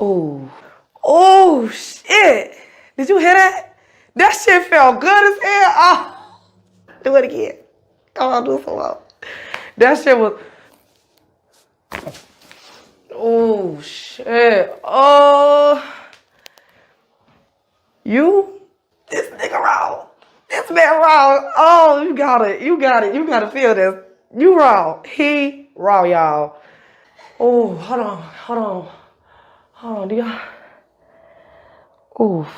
Oh. Oh, shit. Did you hear that? That shit felt good as hell. Oh. Do it again. Come on, do some more. That shit was... Oh, shit. Oh. You? This nigga wrong. This man wrong. Oh, you got it. You gotta feel this. You wrong. He wrong, y'all. Oh, hold on, do y'all? Oof.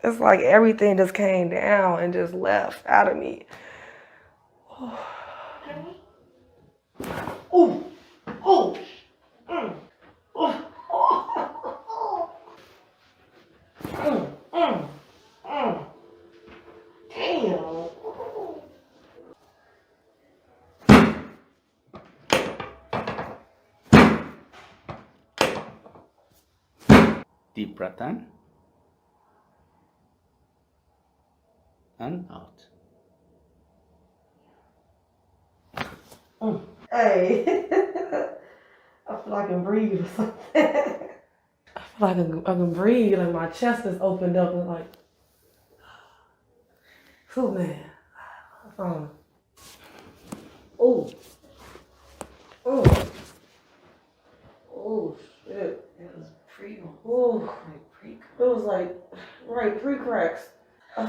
It's like everything just came down and just left out of me. Ooh. Ooh. Damn. Deep breath in and out. Hey. I feel like I can breathe or something. I feel like I can breathe, like my chest is opened up and like, oh man. Oh. Oh. Oh shit. It was it was like right pre-cracks. I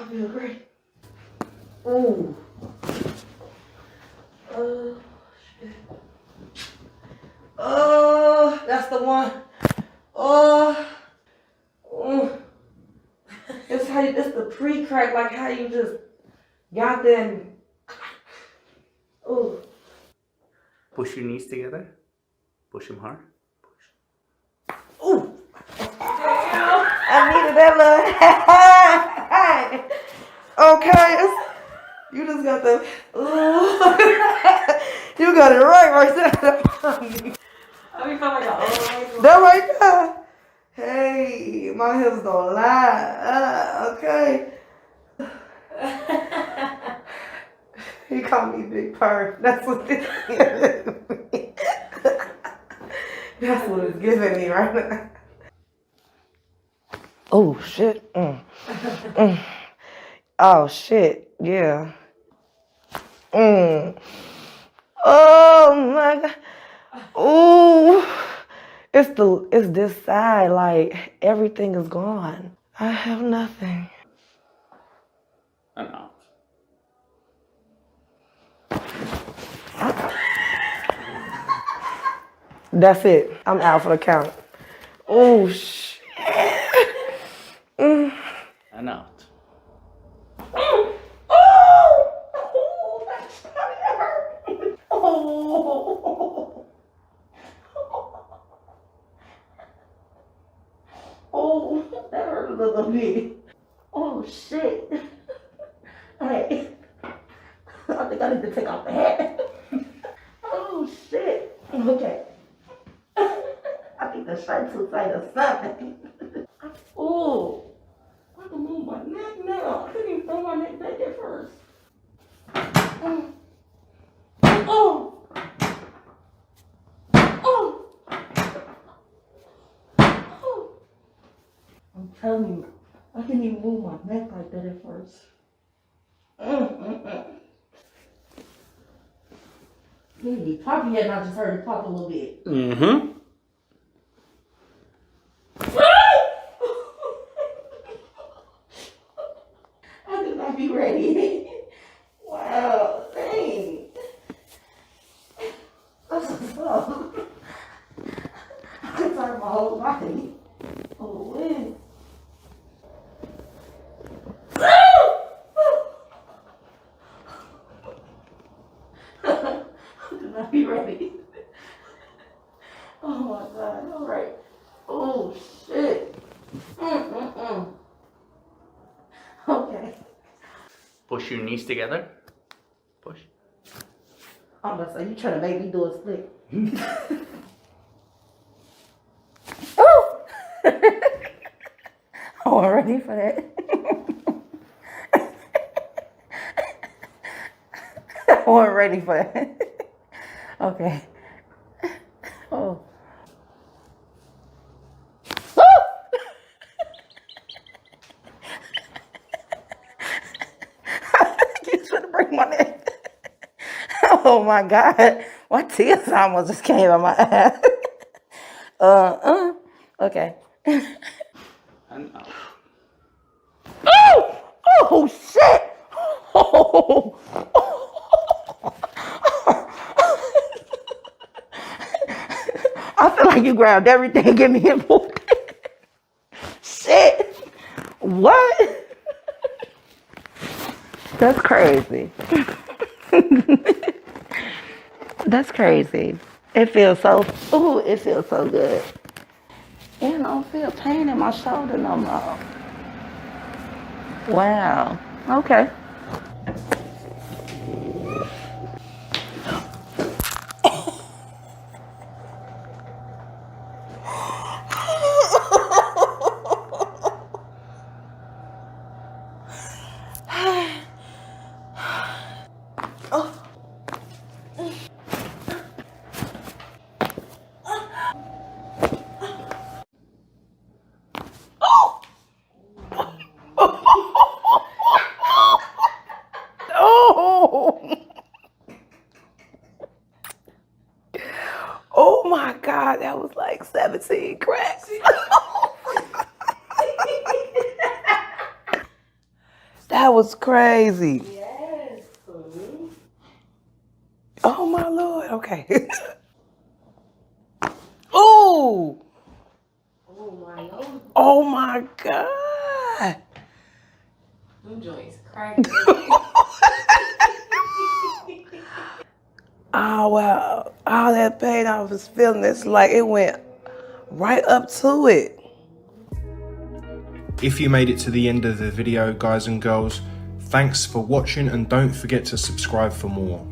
feel great. Ooh. Shit. Oh, that's the one. Oh. It's the pre-crack, like how you just got there and ooh. Push your knees together. Push them hard. Push. Ooh. I needed that little okay. You just got the you got it right there. I mean, that right there. Hey, my hips don't lie. Okay. He called me Big Purr. That's what this is. That's what it's giving me right now. Oh shit. Oh shit. Yeah. Oh my god. Ooh. It's this side, like everything is gone. I have nothing. And out. That's it. I'm out for the count. Oh shit. And out. Oh, that hurt a little bit. Oh shit. Hey, I think I need to take off the hat. Oh shit. Okay. I think the shirt's too tight or something. Oh, I can move my neck now. I couldn't even throw my neck back at first. Oh. Oh. Oh. Oh. I'm telling you, I couldn't even move my neck like that at first. He popping yet, and I just heard it pop a little bit. Mm-hmm. I did not be ready. Wow, dang. That's what's up. I can turn my whole body. Oh, man. I did not be ready. Oh my god, all right. Oh, shit. Okay. Push your knees together. Push. I'm gonna say, you trying to make me do a split. Oh! I wasn't ready for that. I wasn't ready for that. Okay. Oh. You trying to break my neck. Oh my God. My tears almost just came out my eye. Okay. And out. Oh! Oh shit! Oh! I feel like you grabbed everything and give me a boy. Shit! What? That's crazy. That's crazy. It feels so, ooh, it feels so good. And I don't feel pain in my shoulder no more. Wow. Okay. Oh! Oh my God, that was like 17 cracks. That was crazy. Yes. Oh my Lord. Okay. Oh! Oh my Lord. Oh my God. Them joints cracking. Oh wow. All that pain I was feeling, it's like it went right up to it. If you made it to the end of the video, guys and girls, thanks for watching and don't forget to subscribe for more.